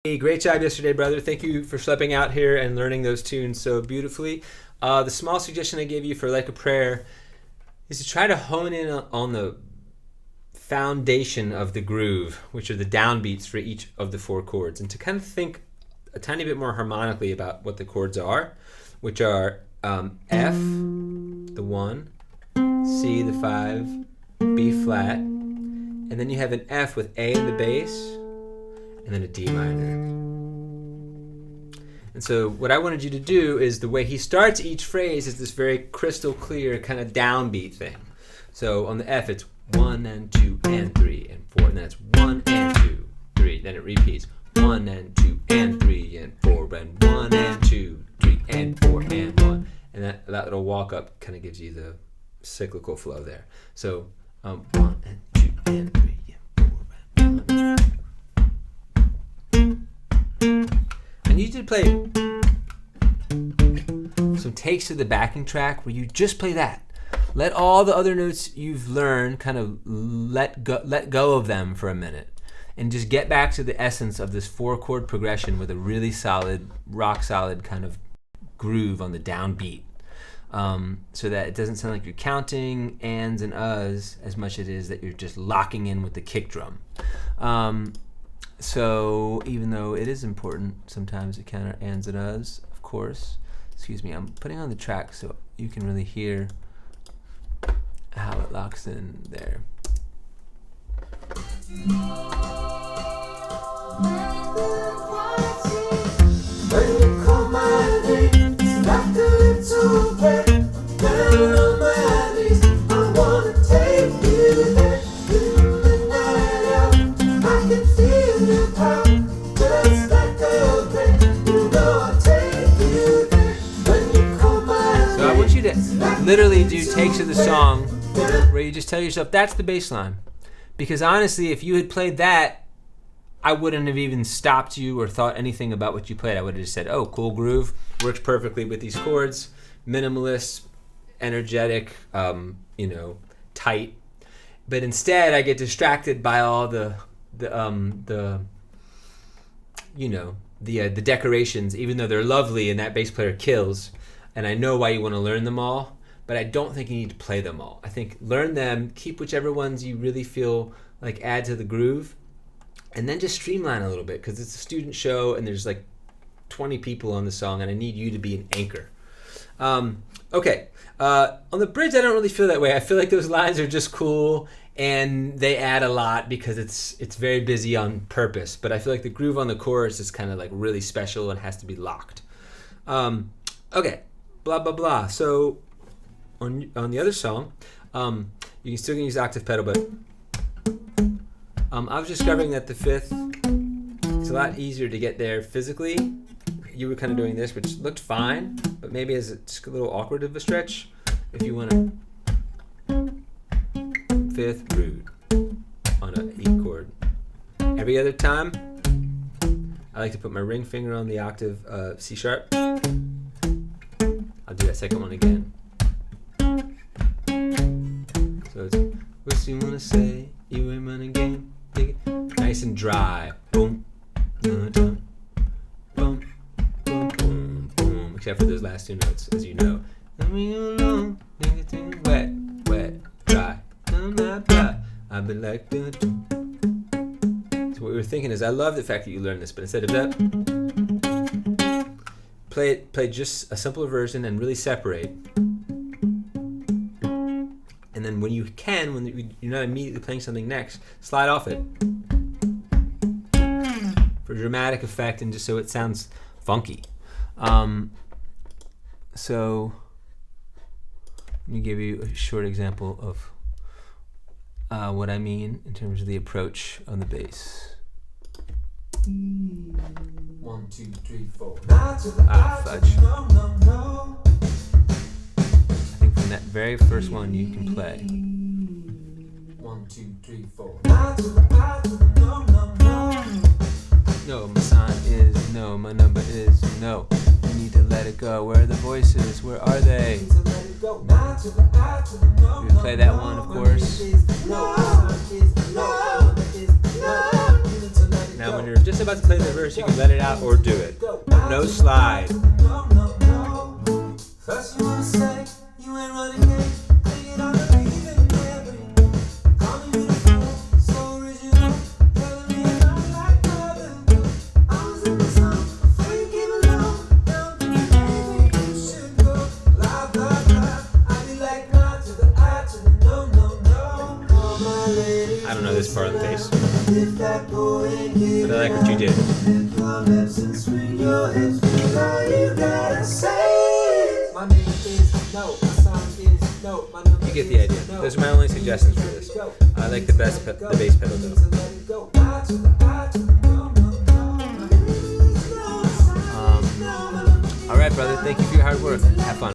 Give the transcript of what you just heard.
Hey, great job yesterday, brother. Thank you for schlepping out here and learning those tunes so beautifully. The small suggestion I gave you for Like a Prayer is to try to hone in on the foundation of the groove, which are the downbeats for each of the four chords, and to kind of think a tiny bit more harmonically about what the chords are, which are F, the 1, C, the 5, B flat, and then you have an F with A in the bass, and then a D minor. And so what I wanted you to do is the way he starts each phrase is this very crystal clear kind of downbeat thing. So on the F it's 1 and 2 and 3 and 4, and then it's 1 and 2, 3. Then it repeats 1 and 2 and 3 and 4, and 1 and 2, 3 and 4 and 1. And that little walk up kind of gives you the cyclical flow there. So 1 and 2 and 3 and 4 and 1. I need you to play some takes to the backing track where you just play that. Let all the other notes you've learned kind of let go of them for a minute and just get back to the essence of this 4-chord progression with a really solid, rock solid kind of groove on the downbeat, so that it doesn't sound like you're counting ands and uhs as much as it is that you're just locking in with the kick drum. So even though it is important sometimes to counter ands and uhs, of course, excuse me, I'm putting on the track so you can really hear how it locks in there. When you call my name, it's like a little bird. Down on my knees, I wanna take you there. In the night out, I can feel your power, just like a breath. You know I'll take you there. When you call my name. So I want you to literally do takes of the song where you just tell yourself that's the bass line. Because honestly, if you had played that, I wouldn't have even stopped you or thought anything about what you played. I would have just said, oh, cool groove, works perfectly with these chords, minimalist, energetic, tight. But instead, I get distracted by all the decorations, even though they're lovely and that bass player kills. And I know why you want to learn them all, but I don't think you need to play them all. I think learn them, keep whichever ones you really feel like add to the groove, and then just streamline a little bit, because it's a student show and there's like 20 people on the song and I need you to be an anchor. Okay, on the bridge I don't really feel that way. I feel like those lines are just cool and they add a lot because it's very busy on purpose, but I feel like the groove on the chorus is kind of like really special and has to be locked. Okay, blah blah blah. So on the other song, you can still use the octave pedal, but I was discovering that the fifth is a lot easier to get there physically. You were kind of doing this, which looked fine, but maybe as just a little awkward of a stretch. If you want to fifth root on an E chord. Every other time, I like to put my ring finger on the octave C sharp. I'll do that second one again. So it's, what you wanna say? You ain't running game. Nice and dry. Boom, boom, boom, boom, boom, boom. Except for those last two notes, as you know. Wet, wet, dry. I've been like. So what we were thinking is, I love the fact that you learned this, but instead of that, play just a simpler version and really separate. And then when you can, when you're not immediately playing something next, slide off it for dramatic effect and just so it sounds funky. So let me give you a short example of what I mean in terms of the approach on the bass. 1, 2, 3, 4. Fudge. From that very first one you can play. 1, 2, 3, 4. No, my sign is no, my number is no. You need to let it go. Where are the voices? Where are they? We play that one, of course. Now, when you're just about to play the verse, you can let it out or do it. No slide. No, no, no. First you wanna say you ain't running game. Take it on the beat and every. Call me beautiful, so original. Telling me I'm like nothing. I was in the zone, before you came along. Now maybe you should go. Blah, blah, blah. I be like nah to the I to the no, no, no. All my ladies, I don't know this part of the bass, if that boy ain't here, but I like what you did. lift your lips and swing your hips. That's all you gotta say. My name is no, my song is no. My number You get the idea. no. Those are my only suggestions for this. I like the bass pedal though. All right, brother. Thank you for your hard work. Have fun.